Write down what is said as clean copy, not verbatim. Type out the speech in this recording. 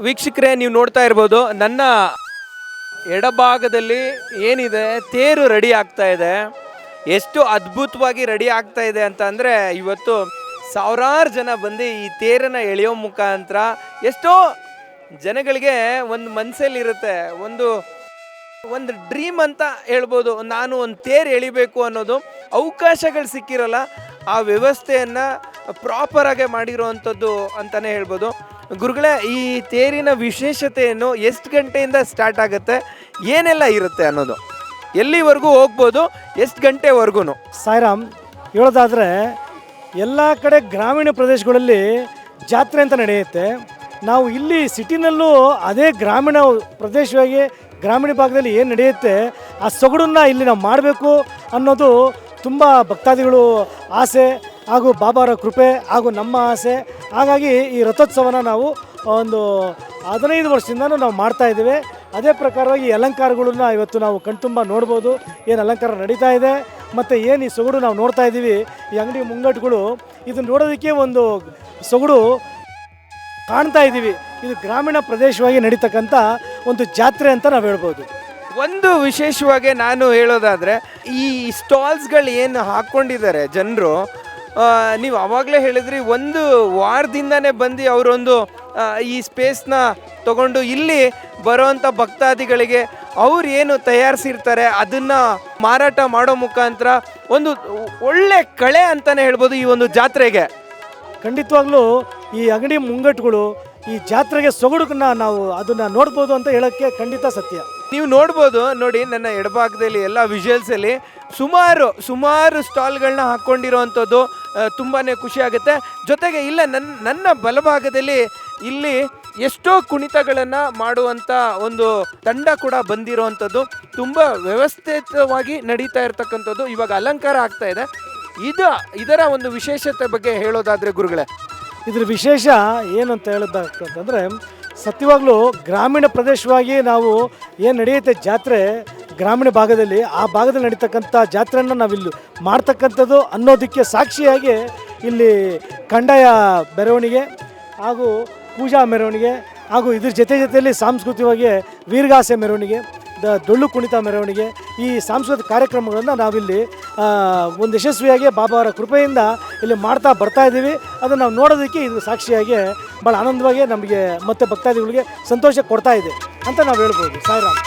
ವೀಕ್ಷಕರೇ, ನೀವು ನೋಡ್ತಾ ಇರ್ಬೋದು ನನ್ನ ಎಡಭಾಗದಲ್ಲಿ ಏನಿದೆ ತೇರು ರೆಡಿ ಆಗ್ತಾ ಇದೆ. ಎಷ್ಟು ಅದ್ಭುತವಾಗಿ ರೆಡಿ ಆಗ್ತಾ ಇದೆ ಅಂತ ಅಂದರೆ, ಇವತ್ತು ಸಾವಿರಾರು ಜನ ಬಂದು ಈ ತೇರನ್ನು ಎಳೆಯೋ ಮುಖಾಂತರ ಎಷ್ಟೋ ಜನಗಳಿಗೆ ಒಂದು ಮನಸ್ಸಲ್ಲಿರುತ್ತೆ, ಒಂದು ಡ್ರೀಮ್ ಅಂತ ಹೇಳ್ಬೋದು, ನಾನು ಒಂದು ತೇರು ಎಳಿಬೇಕು ಅನ್ನೋದು. ಅವಕಾಶಗಳು ಸಿಕ್ಕಿರಲ್ಲ, ಆ ವ್ಯವಸ್ಥೆಯನ್ನು ಪ್ರಾಪರಾಗೆ ಮಾಡಿರೋವಂಥದ್ದು ಅಂತಲೇ ಹೇಳ್ಬೋದು. ಗುರುಗಳೇ, ಈ ತೇರಿನ ವಿಶೇಷತೆಯನ್ನು ಎಷ್ಟು ಗಂಟೆಯಿಂದ ಸ್ಟಾರ್ಟ್ ಆಗುತ್ತೆ, ಏನೆಲ್ಲ ಇರುತ್ತೆ ಅನ್ನೋದು, ಎಲ್ಲಿವರೆಗೂ ಹೋಗ್ಬೋದು, ಎಷ್ಟು ಗಂಟೆವರೆಗೂ? ಸಾಯಿರಾಮ್, ಹೇಳೋದಾದರೆ ಎಲ್ಲ ಕಡೆ ಗ್ರಾಮೀಣ ಪ್ರದೇಶಗಳಲ್ಲಿ ಜಾತ್ರೆ ಅಂತ ನಡೆಯುತ್ತೆ. ನಾವು ಇಲ್ಲಿ ಸಿಟಿನಲ್ಲೂ ಅದೇ ಗ್ರಾಮೀಣ ಪ್ರದೇಶವಾಗಿ ಗ್ರಾಮೀಣ ಭಾಗದಲ್ಲಿ ಏನು ನಡೆಯುತ್ತೆ ಆ ಸೊಗಡನ್ನು ಇಲ್ಲಿ ನಾವು ಮಾಡಬೇಕು ಅನ್ನೋದು ತುಂಬ ಭಕ್ತಾದಿಗಳು ಆಸೆ ಹಾಗೂ ಬಾಬಾರ ಕೃಪೆ ಹಾಗೂ ನಮ್ಮ ಆಸೆ. ಹಾಗಾಗಿ ಈ ರಥೋತ್ಸವನ ನಾವು ಒಂದು 15 ವರ್ಷದಿಂದನೂ ನಾವು ಮಾಡ್ತಾಯಿದ್ದೇವೆ. ಅದೇ ಪ್ರಕಾರವಾಗಿ ಅಲಂಕಾರಗಳನ್ನ ಇವತ್ತು ನಾವು ಕಣ್ತುಂಬ ನೋಡ್ಬೋದು, ಏನು ಅಲಂಕಾರ ನಡೀತಾ ಇದೆ ಮತ್ತು ಏನು ಈ ಸೊಗಡು ನಾವು ನೋಡ್ತಾ ಇದ್ದೀವಿ. ಈ ಅಂಗಡಿ ಮುಂಗಟ್ಟುಗಳು ಇದನ್ನು ನೋಡೋದಕ್ಕೆ ಒಂದು ಸೊಗಡು ಕಾಣ್ತಾ ಇದ್ದೀವಿ. ಇದು ಗ್ರಾಮೀಣ ಪ್ರದೇಶವಾಗಿ ನಡೀತಕ್ಕಂಥ ಒಂದು ಜಾತ್ರೆ ಅಂತ ನಾವು ಹೇಳ್ಬೋದು. ಒಂದು ವಿಶೇಷವಾಗಿ ನಾನು ಹೇಳೋದಾದರೆ, ಈ ಸ್ಟಾಲ್ಸ್ಗಳು ಏನು ಹಾಕ್ಕೊಂಡಿದ್ದಾರೆ ಜನರು, ನೀವು ಆವಾಗಲೇ ಹೇಳಿದ್ರಿ, ಒಂದು ವಾರದಿಂದನೇ ಬಂದು ಅವರೊಂದು ಈ ಸ್ಪೇಸ್ನ ತಗೊಂಡು ಇಲ್ಲಿ ಬರೋವಂಥ ಭಕ್ತಾದಿಗಳಿಗೆ ಅವ್ರು ಏನು ತಯಾರಿಸಿರ್ತಾರೆ ಅದನ್ನು ಮಾರಾಟ ಮಾಡೋ ಮುಖಾಂತರ ಒಂದು ಒಳ್ಳೆ ಕಳೆ ಅಂತಲೇ ಹೇಳ್ಬೋದು ಈ ಒಂದು ಜಾತ್ರೆಗೆ. ಖಂಡಿತವಾಗ್ಲೂ ಈ ಅಂಗಡಿ ಮುಂಗಟ್ಟುಗಳು ಈ ಜಾತ್ರೆಗೆ ಸೊಗಡನ್ನ ನಾವು ಅದನ್ನು ನೋಡ್ಬೋದು ಅಂತ ಹೇಳೋಕ್ಕೆ ಖಂಡಿತ ಸತ್ಯ. ನೀವು ನೋಡ್ಬೋದು ನೋಡಿ, ನನ್ನ ಎಡಭಾಗದಲ್ಲಿ ಎಲ್ಲ ವಿಜುವಲ್ಸಲ್ಲಿ ಸುಮಾರು ಸ್ಟಾಲ್ಗಳನ್ನ ಹಾಕ್ಕೊಂಡಿರೋವಂಥದ್ದು ತುಂಬಾ ಖುಷಿ ಆಗುತ್ತೆ. ಜೊತೆಗೆ ಇಲ್ಲ ನನ್ನ ಬಲಭಾಗದಲ್ಲಿ ಇಲ್ಲಿ ಎಷ್ಟೋ ಕುಣಿತಗಳನ್ನು ಮಾಡುವಂಥ ಒಂದು ತಂಡ ಕೂಡ ಬಂದಿರೋವಂಥದ್ದು, ತುಂಬ ವ್ಯವಸ್ಥಿತವಾಗಿ ನಡೀತಾ ಇರ್ತಕ್ಕಂಥದ್ದು. ಇವಾಗ ಅಲಂಕಾರ ಆಗ್ತಾ ಇದೆ. ಇದರ ಒಂದು ವಿಶೇಷತೆ ಬಗ್ಗೆ ಹೇಳೋದಾದರೆ ಗುರುಗಳೇ, ಇದ್ರ ವಿಶೇಷ ಏನು ಅಂತ ಹೇಳೋದಂತಂದರೆ, ಸತ್ಯವಾಗ್ಲೂ ಗ್ರಾಮೀಣ ಪ್ರದೇಶವಾಗಿ ನಾವು ಏನು ನಡೆಯುತ್ತೆ ಜಾತ್ರೆ ಗ್ರಾಮೀಣ ಭಾಗದಲ್ಲಿ, ಆ ಭಾಗದಲ್ಲಿ ನಡೀತಕ್ಕಂಥ ಜಾತ್ರೆಯನ್ನು ನಾವಿಲ್ಲಿ ಮಾಡ್ತಕ್ಕಂಥದ್ದು ಅನ್ನೋದಕ್ಕೆ ಸಾಕ್ಷಿಯಾಗಿ ಇಲ್ಲಿ ಕಂದಾಯ ಮೆರವಣಿಗೆ ಹಾಗೂ ಪೂಜಾ ಮೆರವಣಿಗೆ ಹಾಗೂ ಇದ್ರ ಜೊತೆಯಲ್ಲಿ ಸಾಂಸ್ಕೃತಿಕವಾಗಿ ವೀರಗಾಸೆ ಮೆರವಣಿಗೆ, ಡೊಳ್ಳು ಕುಣಿತ ಮೆರವಣಿಗೆ, ಈ ಸಾಂಸ್ಕೃತಿಕ ಕಾರ್ಯಕ್ರಮಗಳನ್ನು ನಾವಿಲ್ಲಿ ಒಂದು ಯಶಸ್ವಿಯಾಗಿ ಬಾಬಾವರ ಕೃಪೆಯಿಂದ ಇಲ್ಲಿ ಮಾಡ್ತಾ ಬರ್ತಾ ಇದ್ದೀವಿ. ಅದನ್ನು ನಾವು ನೋಡೋದಕ್ಕೆ ಇದು ಸಾಕ್ಷಿಯಾಗಿ ಭಾಳ ಆನಂದವಾಗಿ ನಮಗೆ ಮತ್ತು ಭಕ್ತಾದಿಗಳಿಗೆ ಸಂತೋಷ ಕೊಡ್ತಾ ಇದೆ ಅಂತ ನಾವು ಹೇಳ್ಬೋದು. ಸಾಯಿರಾಮ್.